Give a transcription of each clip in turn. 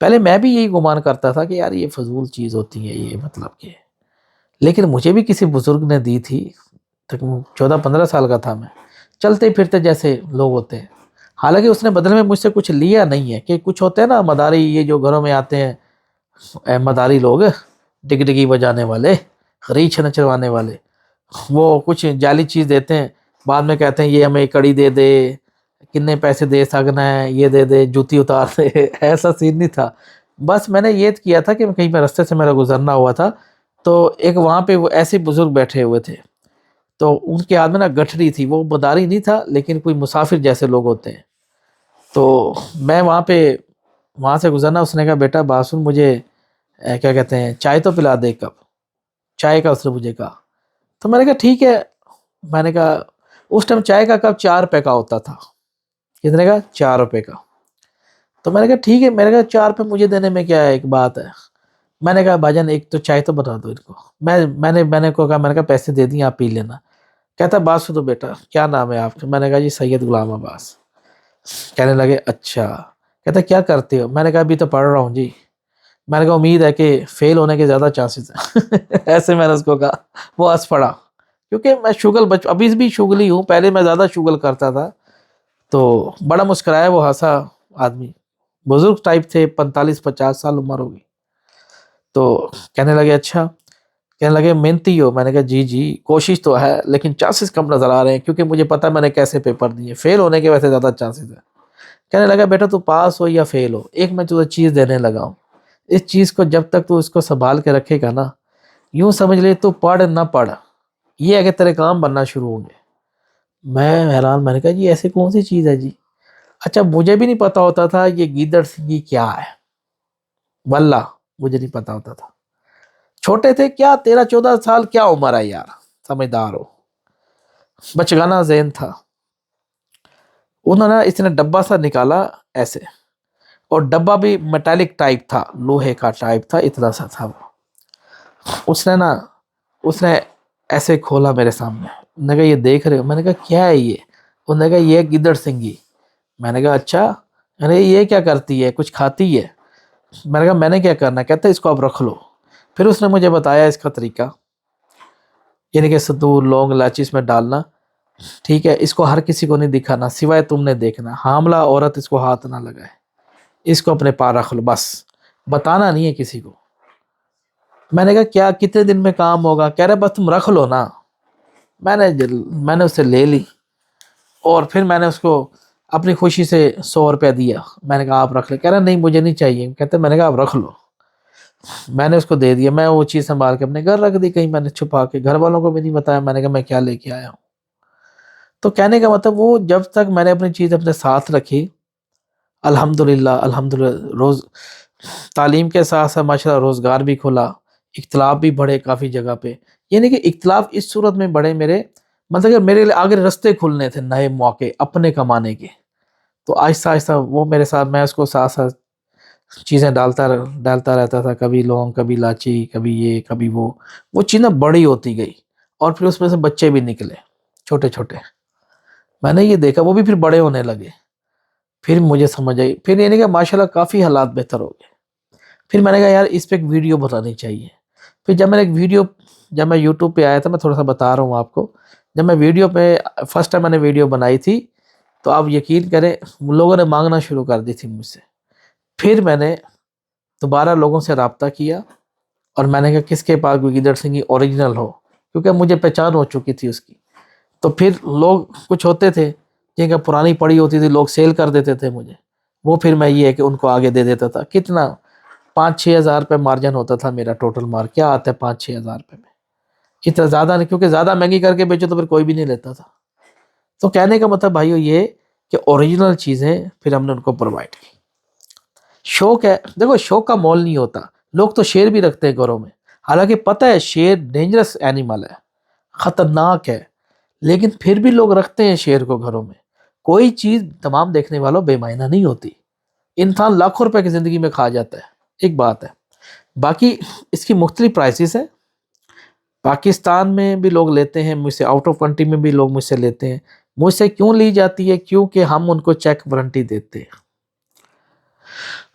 پہلے میں بھی یہی گمان کرتا تھا کہ یار یہ فضول چیز ہوتی ہے یہ، مطلب کہ، لیکن مجھے بھی کسی بزرگ نے دی تھی، تک 14-15 سال کا تھا میں، چلتے پھرتے جیسے لوگ ہوتے ہیں۔ حالانکہ اس نے بدلے میں مجھ سے کچھ لیا نہیں ہے، کہ کچھ ہوتے ہیں نا مداری، یہ جو گھروں میں آتے ہیں مداری لوگ، ڈگ ڈگی بجانے والے، ریچھ نچروانے والے، وہ کچھ جعلی چیز دیتے ہیں، بعد میں کہتے ہیں یہ ہمیں کڑی دے دے، کتنے پیسے دے سکنا ہے، یہ دے دے، جوتی اتار دے ایسا سین نہیں تھا۔ بس میں نے یہ کیا تھا کہ کہیں پہ رستے سے میرا گزرنا ہوا تھا، تو ایک وہاں پہ وہ ایسے بزرگ بیٹھے ہوئے تھے، تو ان کے ہاتھ میں نا گٹھڑی تھی، وہ مداری نہیں تھا لیکن کوئی مسافر جیسے لوگ ہوتے ہیں، تو میں وہاں سے گزرنا، اس نے کہا بیٹا بات سن، مجھے کیا کہتے ہیں چائے تو پلا دے ایک کپ چائے کا، اس نے مجھے کہا۔ تو میں نے کہا ٹھیک ہے، میں نے کہا اس ٹائم چائے کا کپ 4 روپے کا ہوتا تھا، کتنے کا؟ 4 روپے کا۔ تو میں نے کہا ٹھیک ہے، میں نے کہا 4 روپے مجھے دینے میں کیا ہے، ایک بات ہے۔ میں نے کہا بھاجن ایک تو چائے تو بنا دو ان کو، میں نے کو کہا، میں نے کہا پیسے دے دیں آپ پی لینا۔ کہتا بات سنو بیٹا، کیا نام ہے آپ کا؟ میں نے کہا جی سید غلام عباس۔ کہنے لگے اچھا، کہتا کیا کرتے ہو؟ میں نے کہا ابھی تو پڑھ رہا ہوں جی۔ میں نے کہا امید ہے کہ فیل ہونے کے زیادہ چانسز ہیں ایسے میں نے اس کو کہا، وہ ہنس پڑا، کیونکہ میں شغل ابھی بھی شغلی ہوں، پہلے میں زیادہ شغل کرتا تھا، تو بڑا مسکرایا، وہ ہنسا آدمی، بزرگ ٹائپ تھے، 45-50 سال عمر ہوگی۔ تو کہنے لگے اچھا، کہنے لگے محنتی ہو؟ میں نے کہا جی جی کوشش تو ہے، لیکن چانسز کم نظر آ رہے ہیں، کیونکہ مجھے پتا میں نے کیسے پیپر دیے، فیل ہونے کے ویسے زیادہ چانسز ہیں۔ کہنے لگا بیٹا تو پاس ہو یا فیل ہو، ایک میں تجھے چیز دینے لگا ہوں، اس چیز کو جب تک تو اس کو سنبھال کے رکھے گا نا، یوں سمجھ لے تو پڑھ نہ پڑھ، یہ ہے کہ تیرے کام بننا شروع ہوں گے۔ میں حیران، میں نے کہا جی ایسے کون سی چیز ہے جی؟ اچھا مجھے بھی نہیں پتا ہوتا تھا یہ گیدڑ سنگھی کیا ہے، واللہ مجھے نہیں پتا ہوتا تھا، چھوٹے تھے کیا، 13-14 سال کیا عمر ہے یار، سمجھدار ہو، بچگانہ ذہن تھا۔ انہوں نے اس نے ڈبہ سا نکالا ایسے، اور ڈبہ بھی میٹالک ٹائپ تھا، لوہے کا ٹائپ تھا، اتنا سا تھا وہ۔ اس نے ایسے کھولا میرے سامنے، انہوں نے کہا یہ دیکھ رہے ہو؟ میں نے کہا کیا ہے یہ؟ انہوں نے کہا یہ گیدڑ سنگھی۔ میں نے کہا اچھا، ارے یہ کیا کرتی ہے، کچھ کھاتی ہے؟ میں نے کہا میں نے کیا کرنا ہے؟ کہتا ہے اس کو آپ رکھ لو۔ پھر اس نے مجھے بتایا اس کا طریقہ، یعنی کہ ستور لونگ الائچی اس میں ڈالنا، ٹھیک ہے، اس کو ہر کسی کو نہیں دکھانا سوائے تم نے دیکھنا، حاملہ عورت اس کو ہاتھ نہ لگائے، اس کو اپنے پاس رکھ لو، بس بتانا نہیں ہے کسی کو۔ میں نے کہا کیا کتنے دن میں کام ہوگا؟ کہہ رہا بس تم رکھ لو نا۔ میں نے اس سے لے لی، اور پھر میں نے اس کو اپنی خوشی سے 100 روپیہ دیا، میں نے کہا آپ رکھ لیں۔ کہہ رہا نہیں مجھے نہیں چاہیے، کہتے میں نے کہا آپ رکھ لو۔ میں نے اس کو دے دیا، میں وہ چیز سنبھال کے اپنے گھر رکھ دی، کہیں میں نے چھپا کے، گھر والوں کو بھی نہیں بتایا، میں نے کہا میں کیا لے کے آیا ہوں۔ تو کہنے کا مطلب وہ جب تک میں نے اپنی چیز اپنے ساتھ رکھی، الحمدللہ روز تعلیم کے ساتھ ساتھ ماشاءاللہ روزگار بھی کھولا، اختلاف بھی بڑھے کافی جگہ پہ، یعنی کہ اختلاف اس صورت میں بڑھے میرے، مطلب کہ میرے لیے آگے رستے کھلنے تھے، نئے موقع اپنے کمانے کے۔ تو آہستہ آہستہ وہ میرے ساتھ، میں اس کو ساتھ ساتھ چیزیں ڈالتا رہتا تھا، کبھی لونگ، کبھی لاچی، کبھی یہ کبھی وہ چیزیں بڑی ہوتی گئی، اور پھر اس میں سے بچے بھی نکلے چھوٹے چھوٹے، میں نے یہ دیکھا، وہ بھی پھر بڑے ہونے لگے، پھر مجھے سمجھ آئی، پھر یعنی کہ ماشاءاللہ کافی حالات بہتر ہو گئے۔ پھر میں نے کہا یار اس پہ ایک ویڈیو بنانی چاہیے۔ پھر جب میں یوٹیوب پہ آیا تھا، میں تھوڑا سا بتا رہا ہوں آپ کو، جب میں ویڈیو پہ فرسٹ ٹائم میں نے ویڈیو بنائی تھی، تو آپ یقین کریں لوگوں نے مانگنا شروع کر دی تھی مجھ سے۔ پھر میں نے دوبارہ لوگوں سے رابطہ کیا، اور میں نے کہا کس کے پاس کوئی گیدڑ سنگھی اوریجنل ہو، کیونکہ مجھے پہچان ہو چکی تھی اس کی۔ تو پھر لوگ کچھ ہوتے تھے جن کا پرانی پڑی ہوتی تھی، لوگ سیل کر دیتے تھے مجھے، وہ پھر میں یہ ہے کہ ان کو آگے دے دیتا تھا۔ کتنا 5-6 ہزار روپے مارجن ہوتا تھا میرا، ٹوٹل مار کیا آتا ہے 5-6 ہزار روپے میں، اتنا زیادہ نہیں، کیونکہ زیادہ مہنگی کر کے بیچو تو پھر کوئی بھی نہیں لیتا تھا۔ تو کہنے کا مطلب بھائیو یہ کہ اوریجنل چیزیں پھر ہم نے ان کو پرووائڈ کی۔ شوق ہے، دیکھو شوق کا مول نہیں ہوتا، لوگ تو شیر بھی رکھتے ہیں گھروں میں، حالانکہ پتہ ہے شیر ڈینجرس اینیمل ہے، خطرناک ہے، لیکن پھر بھی لوگ رکھتے ہیں شیر کو گھروں میں۔ کوئی چیز تمام دیکھنے والوں بے معنی نہیں ہوتی، انسان لاکھوں روپے کی زندگی میں کھا جاتا ہے، ایک بات ہے۔ باقی اس کی مختلف پرائسز ہیں، پاکستان میں بھی لوگ لیتے ہیں مجھ سے، آؤٹ آف کنٹری میں بھی لوگ مجھ سے لیتے ہیں۔ مجھ سے کیوں لی جاتی ہے؟ کیونکہ ہم ان کو چیک وارنٹی دیتے ہیں۔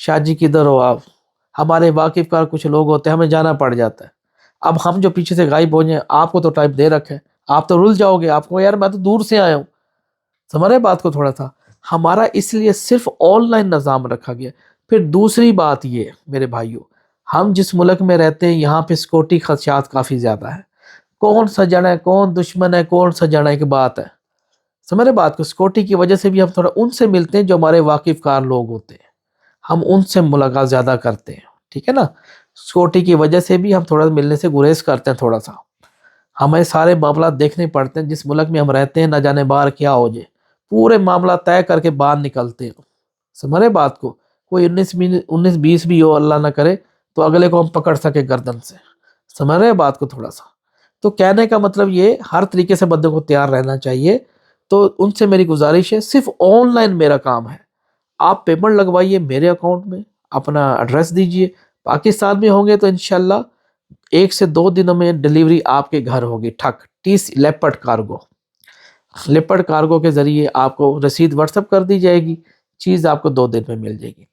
شاہ جی کدھر ہو آپ؟ ہمارے واقف کار کچھ لوگ ہوتے ہیں، ہمیں جانا پڑ جاتا ہے۔ اب ہم جو پیچھے سے غائب ہو جائیں، آپ کو تو ٹائم دے رکھا ہے، آپ تو رل جاؤ گے، آپ کو یار میں تو دور سے آیا ہوں، سمجھ رہے بات کو تھوڑا سا؟ ہمارا اس لیے صرف آن لائن نظام رکھا گیا۔ پھر دوسری بات یہ میرے بھائیوں، ہم جس ملک میں رہتے ہیں یہاں پہ سیکورٹی خدشات کافی زیادہ ہے۔ کون سجڑا ہے، کون دشمن ہے، کون سجڑا ہے، ایک بات ہے، سمجھ رہے بات کو؟ سیکورٹی کی وجہ سے بھی ہم تھوڑا ان سے ملتے ہیں جو ہمارے واقف کار لوگ ہوتے ہیں، ہم ان سے ملاقات زیادہ کرتے ہیں، ٹھیک ہے نا؟ سیکورٹی کی وجہ سے بھی ہم تھوڑا ملنے سے گریز کرتے ہیں تھوڑا سا، ہمیں سارے معاملات دیکھنے پڑتے ہیں، جس ملک میں ہم رہتے ہیں نہ جانے باہر کیا ہو جائے، پورے معاملہ طے کر کے باہر نکلتے ہیں، سمجھ رہے بات کو؟ کوئی 19-20 بھی ہو اللہ نہ کرے تو اگلے کو ہم پکڑ سکے گردن سے، سمجھ رہے بات کو تھوڑا سا؟ تو کہنے کا مطلب یہ ہر طریقے سے بندے کو تیار رہنا چاہیے۔ تو ان سے میری گزارش ہے، صرف آن لائن میرا کام ہے، آپ پیمنٹ لگوائیے میرے اکاؤنٹ میں، اپنا ایڈریس دیجئے، پاکستان میں ہوں گے تو انشاءاللہ 1 سے 2 دنوں میں ڈیلیوری آپ کے گھر ہوگی، ٹھک ٹیس لیپٹ کارگو، لیپٹ کارگو کے ذریعے آپ کو رسید واٹس اپ کر دی جائے گی، چیز آپ کو 2 دن میں مل جائے گی۔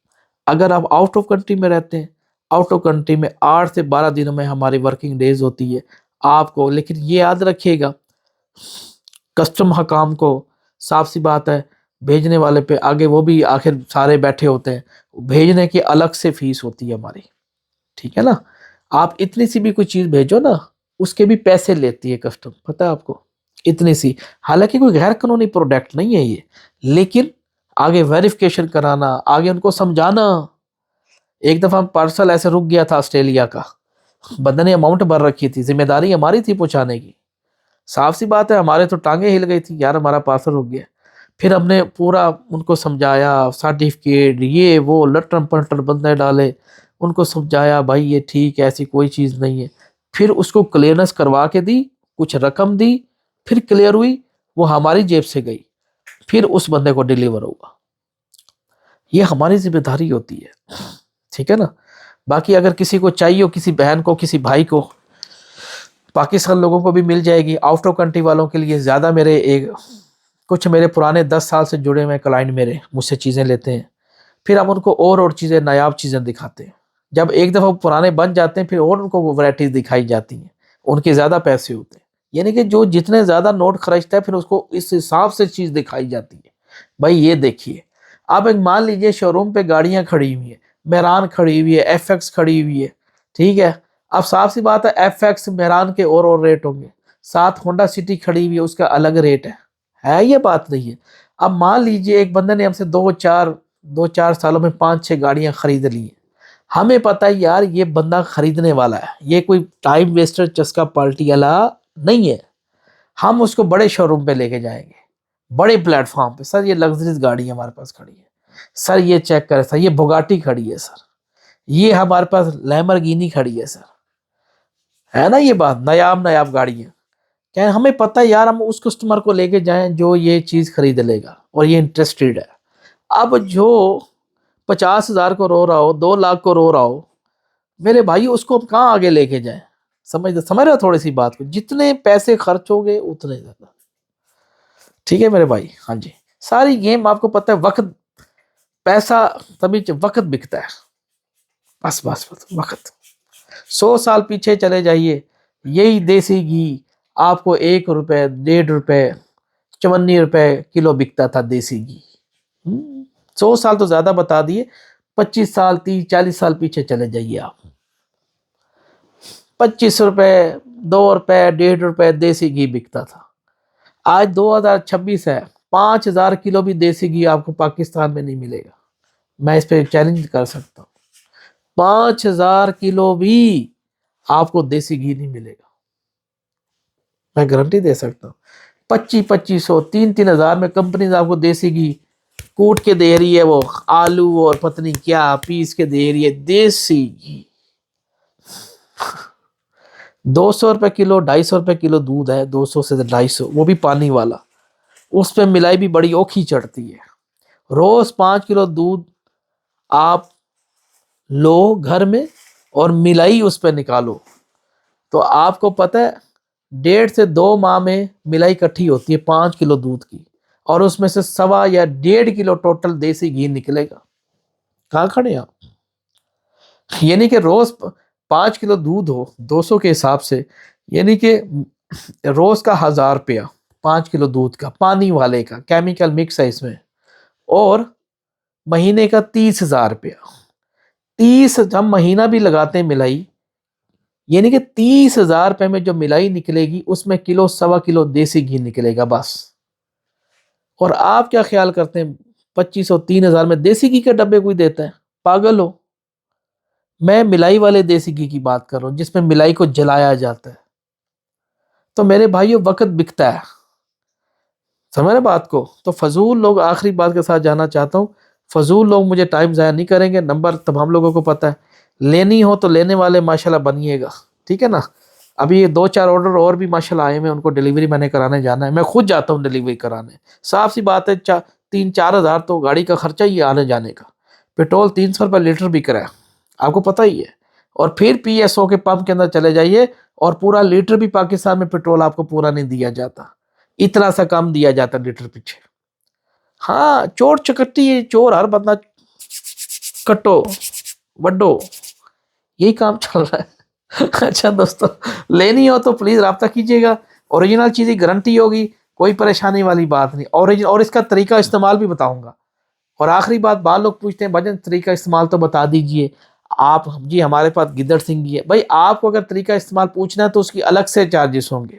اگر آپ آؤٹ آف کنٹری میں رہتے ہیں، آؤٹ آف کنٹری میں 8 سے 12 دنوں میں ہماری ورکنگ ڈیز ہوتی ہے آپ کو، لیکن یہ یاد رکھیے گا کسٹم حکام کو، صاف سی بات ہے، بھیجنے والے پہ آگے وہ بھی آخر سارے بیٹھے ہوتے ہیں، بھیجنے کی الگ سے فیس ہوتی ہے ہماری، ٹھیک ہے نا؟ آپ اتنی سی بھی کوئی چیز بھیجو نا، اس کے بھی پیسے لیتی ہے کسٹم، پتہ ہے آپ کو؟ اتنی سی، حالانکہ کوئی غیر قانونی پروڈکٹ نہیں ہے یہ، لیکن آگے ویریفیکیشن کرانا، آگے ان کو سمجھانا۔ ایک دفعہ پارسل ایسے رک گیا تھا آسٹریلیا کا، بندے نے اماؤنٹ بھر رکھی تھی، ذمہ داری ہماری تھی پہنچانے کی، صاف سی بات ہے، ہمارے تو ٹانگیں ہل گئی تھی یار، ہمارا پارسل رک گیا۔ پھر ہم نے پورا ان کو سمجھایا، سرٹیفکیٹ یہ وہ لٹر پٹر بندے ڈالے، ان کو سمجھایا بھائی یہ ٹھیک ہے، ایسی کوئی چیز نہیں ہے۔ پھر اس کو کلیئرنس کروا کے دی، کچھ رقم دی، پھر کلیئر ہوئی، وہ ہماری جیب سے گئی، پھر اس بندے کو ڈیلیور ہوگا۔ یہ ہماری ذمہ داری ہوتی ہے، ٹھیک ہے نا؟ باقی اگر کسی کو چاہیے ہو، کسی بہن کو، کسی بھائی کو، پاکستان لوگوں کو بھی مل جائے گی، آؤٹ آف کنٹری والوں کے لیے زیادہ کچھ میرے پرانے 10 سال سے جڑے ہوئے کلائنٹ میرے مجھ سے چیزیں لیتے ہیں، پھر ہم ان کو اور چیزیں، نایاب چیزیں دکھاتے ہیں۔ جب ایک دفعہ پرانے بن جاتے ہیں پھر اور ان کو وہ ورائٹیز دکھائی جاتی ہیں، ان کے زیادہ پیسے ہوتے ہیں، یعنی کہ جو جتنے زیادہ نوٹ خرچتا ہے پھر اس کو اس حساب سے چیز دکھائی جاتی ہے، بھائی یہ دیکھیے۔ آپ ایک مان لیجئے شو روم پہ گاڑیاں کھڑی ہوئی ہیں، میران کھڑی ہوئی ہے، ایف ایکس کھڑی ہوئی ہے، ٹھیک ہے؟ اب صاف سی بات ہے ایف ایکس میران کے اور ریٹ ہوں گے، ساتھ ہونڈا سٹی کھڑی ہوئی ہے اس کا الگ ریٹ ہے یہ بات نہیں ہے؟ اب مان لیجئے ایک بندے نے ہم سے 2-4 سالوں میں 5-6 گاڑیاں خرید لی ہیں، ہمیں پتہ ہے یار یہ بندہ خریدنے والا ہے، یہ کوئی ٹائم ویسٹر چسکا پالٹی والا نہیں ہے، ہم اس کو بڑے شو روم پہ لے کے جائیں گے، بڑے پلیٹ فارم پہ، سر یہ لگژریز گاڑی ہمارے پاس کھڑی ہے، سر یہ چیک کریں، سر یہ بگاٹی کھڑی ہے، سر یہ ہمارے پاس لیمبورگینی کھڑی ہے، سر ہے نا؟ یہ بات نایاب گاڑی ہے، کیا ہمیں پتہ ہے یار ہم اس کسٹمر کو لے کے جائیں جو یہ چیز خرید لے گا اور یہ انٹرسٹیڈ ہے۔ اب جو 50,000 کو رو رہا ہو، 2 لاکھ کو رو رہا ہو، میرے بھائی اس کو ہم کہاں آگے لے کے جائیں؟ سمجھ رہے ہو تھوڑی سی بات کو؟ جتنے پیسے خرچ ہو گئے اتنے زیادہ، ٹھیک ہے میرے بھائی؟ ہاں جی، ساری گیم آپ کو پتہ ہے، وقت پیسہ تبھی وقت بکتا ہے، بس وقت۔ 100 سال پیچھے چلے جائیے، یہی دیسی گھی آپ کو 1 روپے 1.5 روپے 54 روپے کلو بکتا تھا دیسی گھی۔ 100 سال تو زیادہ بتا دیے، 25 سال 30-40 سال پیچھے چلے جائیے آپ، 25 روپے 2 روپے 1.5 روپے دیسی گھی بکتا تھا۔ آج 2026 ہے، 5,000 کلو بھی دیسی گھی آپ کو پاکستان میں نہیں ملے گا، میں اس پہ چیلنج کر سکتا ہوں، 5,000 کلو بھی آپ کو دیسی گھی نہیں ملے گا، میں گارنٹی دے سکتا ہوں۔ 2500 3,000 میں کمپنیز آپ کو دیسی گھی کوٹ کے دے رہی ہے، وہ آلو اور پتنی کیا پیس کے دے رہی ہے دیسی گھی۔ 200 روپے کلو 250 روپے کلو دودھ ہے، 200 سے 250، وہ بھی پانی والا، اس پہ ملائی بھی بڑی اوکھی چڑھتی ہے۔ روز 5 کلو دودھ آپ لو گھر میں اور ملائی اس پہ نکالو تو آپ کو پتہ ہے 1.5 سے 2 ماہ میں ملائی اکٹھی ہوتی ہے 5 کلو دودھ کی، اور اس میں سے 1.25 یا 1.5 کلو ٹوٹل دیسی گھی نکلے گا۔ کہاں کھڑے ہیں آپ؟ یعنی کہ روز 5 کلو دودھ ہو 200 کے حساب سے، یعنی کہ روز کا 1000 روپیہ 5 کلو دودھ کا، پانی والے کا، کیمیکل مکس ہے اس میں، اور مہینے کا 30,000 روپیہ، 30 ہم مہینہ بھی لگاتے ہیں ملائی، یعنی کہ 30,000 روپے میں جو ملائی نکلے گی اس میں کلو سوا کلو دیسی گھی نکلے گا بس۔ اور آپ کیا خیال کرتے ہیں 2500 3000 میں دیسی گھی کے ڈبے کوئی دیتا ہے؟ پاگل ہو۔ میں ملائی والے دیسی گھی کی بات کر رہا ہوں جس میں ملائی کو جلایا جاتا ہے۔ تو میرے بھائیو وقت بکتا ہے، سمجھ رہے بات کو؟ تو فضول لوگ، آخری بات کے ساتھ جانا چاہتا ہوں، فضول لوگ مجھے ٹائم ضائع نہیں کریں گے، نمبر تمام لوگوں کو پتہ ہے، لینی ہو تو لینے والے ماشاءاللہ بنیے گا، ٹھیک ہے نا؟ ابھی یہ 2 4 آرڈر اور بھی ماشاءاللہ آئے ہیں، ان کو ڈیلیوری میں نے کرانے جانا ہے، میں خود جاتا ہوں ڈیلیوری کرانے، صاف سی بات ہے، 3 4 ہزار تو گاڑی کا خرچہ ہی ہے آنے جانے کا، پیٹرول 300 روپے لیٹر بھی کرا ہے، آپ کو پتہ ہی ہے، اور پھر پی ایس او کے پمپ کے اندر چلے جائیے اور پورا لیٹر بھی پاکستان میں پیٹرول آپ کو پورا نہیں دیا جاتا، اتنا سا کم دیا جاتا لیٹر پیچھے۔ ہاں چور چکٹی ہے، چور ہر بندہ کٹو وڈو، یہی کام چل رہا ہے۔ اچھا دوستو، لینی ہو تو پلیز رابطہ کیجیے گا، اوریجنل چیز کی گارنٹی ہوگی، کوئی پریشانی والی بات نہیں، اور اس کا طریقہ استعمال بھی بتاؤں گا۔ اور آخری بات، بعض لوگ پوچھتے ہیں بھجن طریقہ استعمال تو بتا دیجئے آپ، جی ہمارے پاس گدڑ سنگھ ہی ہے، بھائی آپ کو اگر طریقہ استعمال پوچھنا ہے تو اس کی الگ سے چارجز ہوں گے،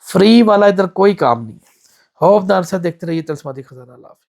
فری والا ادھر کوئی کام نہیں ہے۔ ہوپ دار سے دیکھتے رہیے تلسماتی خزانہ، اللہ حافظ۔